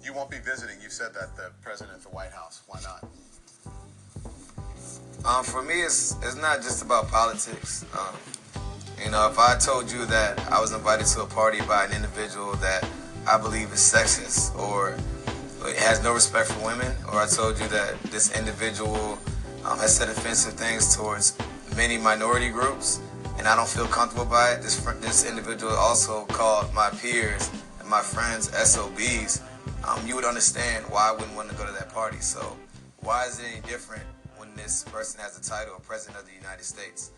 You won't be visiting. You said that the president at the White House. Why not? For me, it's not just about politics. If I told you that I was invited to a party by an individual that I believe is sexist or has no respect for women, or I told you that this individual has said offensive things towards many minority groups, and I don't feel comfortable by it. This individual also called my peers and my friends SOBs. You would understand why I wouldn't want to go to that party. So why is it any different when this person has the title of President of the United States?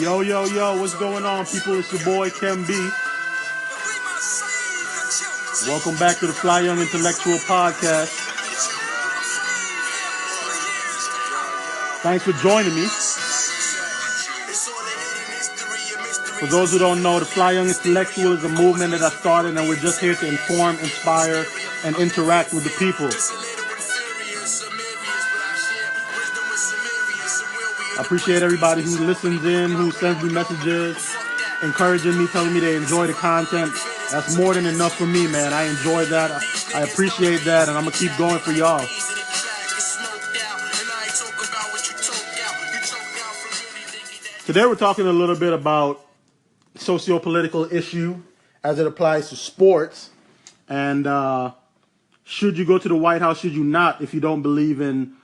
Yo, what's going on, people? It's your boy, Kem B. Welcome back to the Fly Young Intellectual Podcast. Thanks for joining me. For those who don't know, the Fly Young Intellectual is a movement that I started, and we're just here to inform, inspire, and interact with the people. I appreciate everybody who listens in, who sends me messages, encouraging me, telling me they enjoy the content. That's more than enough for me, man. I enjoy that. I appreciate that, and I'm going to keep going for y'all. Today we're talking a little bit about socio-political issue as it applies to sports. And should you go to the White House, should you not, if you don't believe in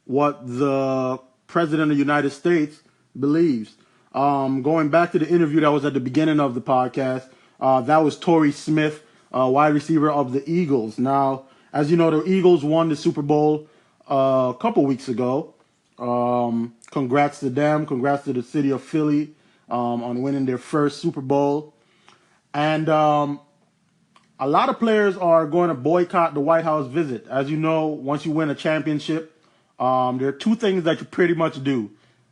what the President of the United States believes? Going back to the interview that was at the beginning of the podcast, that was Torrey Smith, wide receiver of the Eagles. Now, as you know, the Eagles won the Super Bowl a couple weeks ago. Congrats to them. Congrats to the city of Philly on winning their first Super Bowl. And a lot of players are going to boycott the White House visit. As you know, once you win a championship, there are two things that you pretty much do.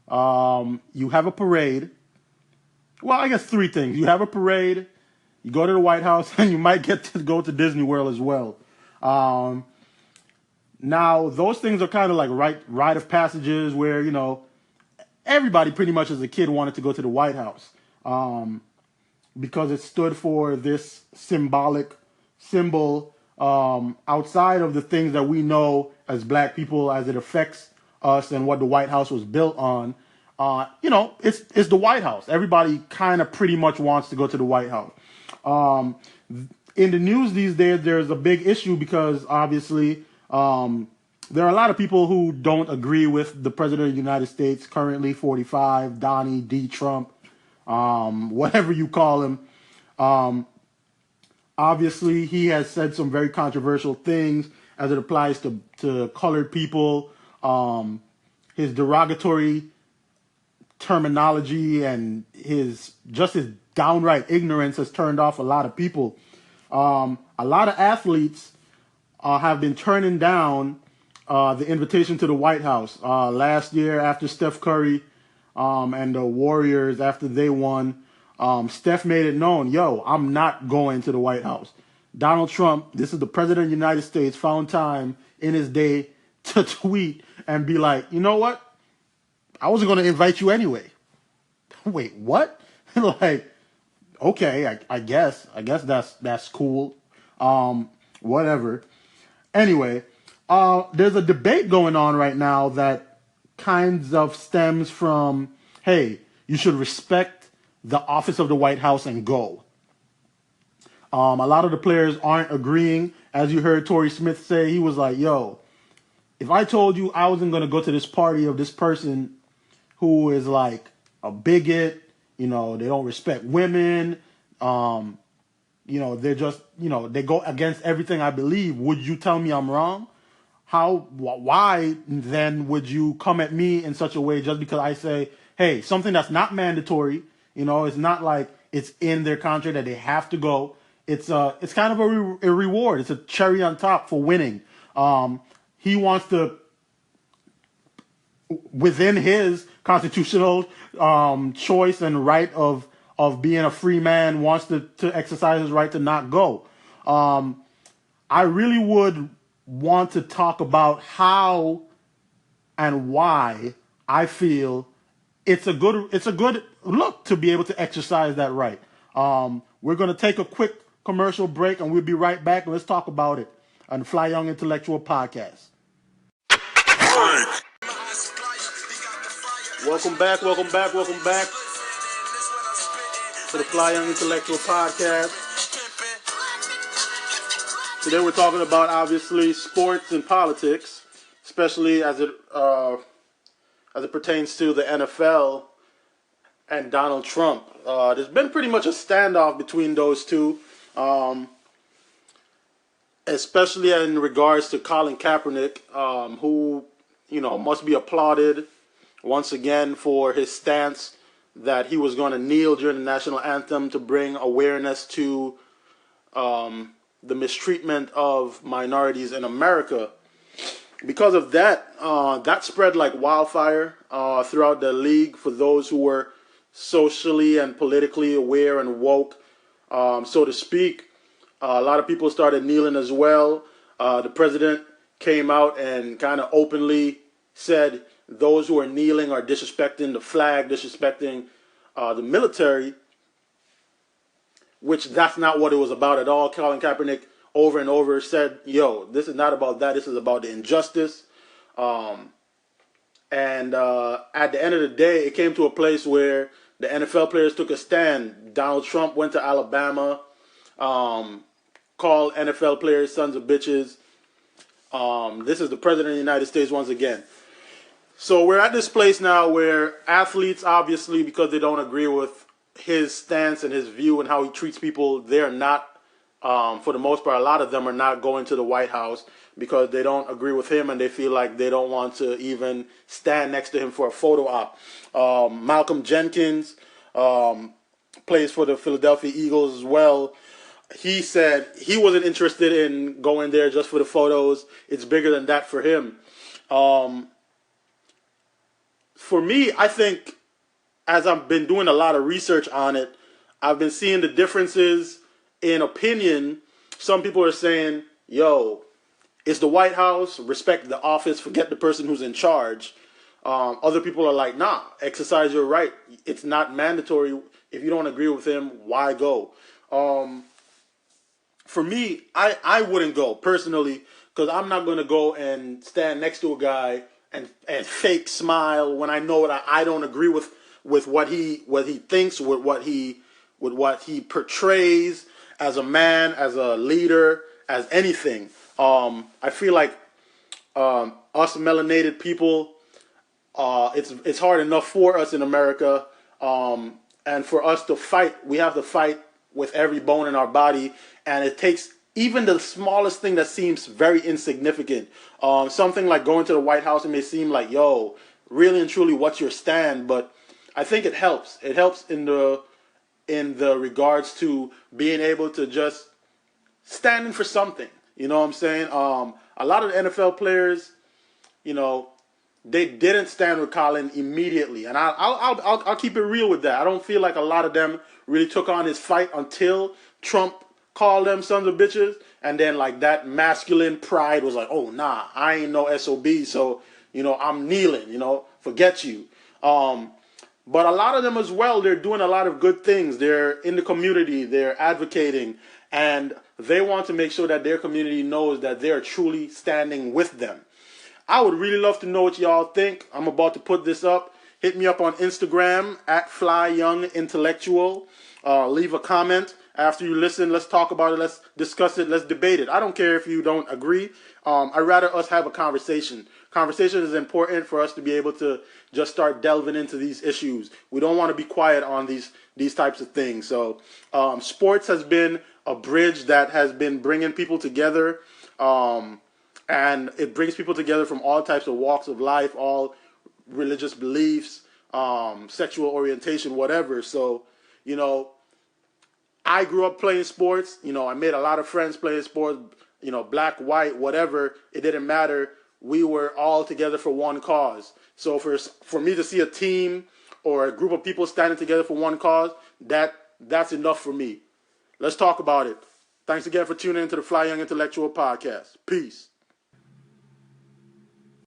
You have a parade. Well, I guess three things. You have a parade, you go to the White House, and you might get to go to Disney World as well. Now, those things are kind of like rite of passages where, everybody pretty much as a kid wanted to go to the White House because it stood for this symbol outside of the things that we know as black people as it affects us and what the White House was built on. It's the White House. Everybody kind of pretty much wants to go to the White House. In the news these days, there's a big issue because obviously there are a lot of people who don't agree with the President of the United States, currently 45, Donnie, D. Trump, whatever you call him. Obviously, he has said some very controversial things as it applies to colored people. His derogatory terminology and his downright ignorance has turned off a lot of people. A lot of athletes have been turning down the invitation to the White House. Last year, after Steph Curry and the Warriors, after they won, Steph made it known, I'm not going to the White House. Donald Trump, this is the President of the United States, found time in his day to tweet and be like, you know what? I wasn't going to invite you anyway. Wait, what? Like, okay, I guess that's cool. Whatever. Anyway, there's a debate going on right now that kinds of stems from, hey, you should respect the office of the White House and go. A lot of the players aren't agreeing. As you heard Torrey Smith say, he was like, if I told you I wasn't going to go to this party of this person who is like a bigot, they don't respect women, they're just, they go against everything I believe, would you tell me I'm wrong? Why then would you come at me in such a way just because I say, hey, something that's not mandatory, it's not like it's in their contract that they have to go. It's kind of a reward. It's a cherry on top for winning. He wants to, within his constitutional choice and right of being a free man, wants to exercise his right to not go. I really would want to talk about how and why I feel it's a good look to be able to exercise that right. We're going to take a quick commercial break, and we'll be right back. Let's talk about it on the Fly Young Intellectual Podcast. Welcome back to the Fly Young Intellectual Podcast. Today we're talking about, obviously, sports and politics, especially as it pertains to the NFL and Donald Trump. There's been pretty much a standoff between those two, especially in regards to Colin Kaepernick, who, must be applauded once again for his stance that he was going to kneel during the national anthem to bring awareness to the mistreatment of minorities in America. Because of that, that spread like wildfire throughout the league for those who were socially and politically aware and woke, so to speak. A lot of people started kneeling as well. The president came out and kind of openly said those who are kneeling are disrespecting the flag, disrespecting the military, which that's not what it was about at all. Colin Kaepernick over and over said, this is not about that. This is about the injustice. And at the end of the day, it came to a place where the NFL players took a stand. Donald Trump went to Alabama, called NFL players sons of bitches. This is the president of the United States once again. So we're at this place now where athletes, obviously, because they don't agree with his stance and his view and how he treats people, they're not, for the most part, a lot of them are not going to the White House because they don't agree with him and they feel like they don't want to even stand next to him for a photo op. Malcolm Jenkins plays for the Philadelphia Eagles as well. He said he wasn't interested in going there just for the photos. It's bigger than that for him. For me, I think, as I've been doing a lot of research on it, I've been seeing the differences in opinion. Some people are saying, it's the White House, respect the office, forget the person who's in charge. Other people are like, nah, exercise your right. It's not mandatory. If you don't agree with him, why go? For me, I wouldn't go personally, because I'm not going to go and stand next to a guy and fake smile when I know that I don't agree with what he thinks, with what he portrays as a man, as a leader, as anything. I feel like us melanated people, it's hard enough for us in America, and for us to fight, we have to fight with every bone in our body, and it takes even the smallest thing that seems very insignificant. Something like going to the White House, it may seem like, really and truly, what's your stand? But I think it helps. It helps in the regards to being able to just standing for something. You know what I'm saying? A lot of the NFL players, they didn't stand with Colin immediately, and I'll keep it real with that. I don't feel like a lot of them really took on his fight until Trump called them sons of bitches, and then like that masculine pride was like, oh nah, I ain't no SOB, so I'm kneeling, forget you. But a lot of them as well, they're doing a lot of good things. They're in the community, they're advocating, and they want to make sure that their community knows that they're truly standing with them. I would really love to know what y'all think. I'm about to put this up. Hit me up on Instagram at FlyYoungIntellectual. Leave a comment. After you listen, let's talk about it. Let's discuss it. Let's debate it. I don't care if you don't agree. I'd rather us have a conversation. Conversation is important for us to be able to just start delving into these issues. We don't want to be quiet on these types of things. So sports has been a bridge that has been bringing people together. And it brings people together from all types of walks of life, all religious beliefs, sexual orientation, whatever. So, I grew up playing sports. I made a lot of friends playing sports, black, white, whatever. It didn't matter. We were all together for one cause. So for me to see a team or a group of people standing together for one cause, that's enough for me. Let's talk about it. Thanks again for tuning into the Fly Young Intellectual Podcast. Peace.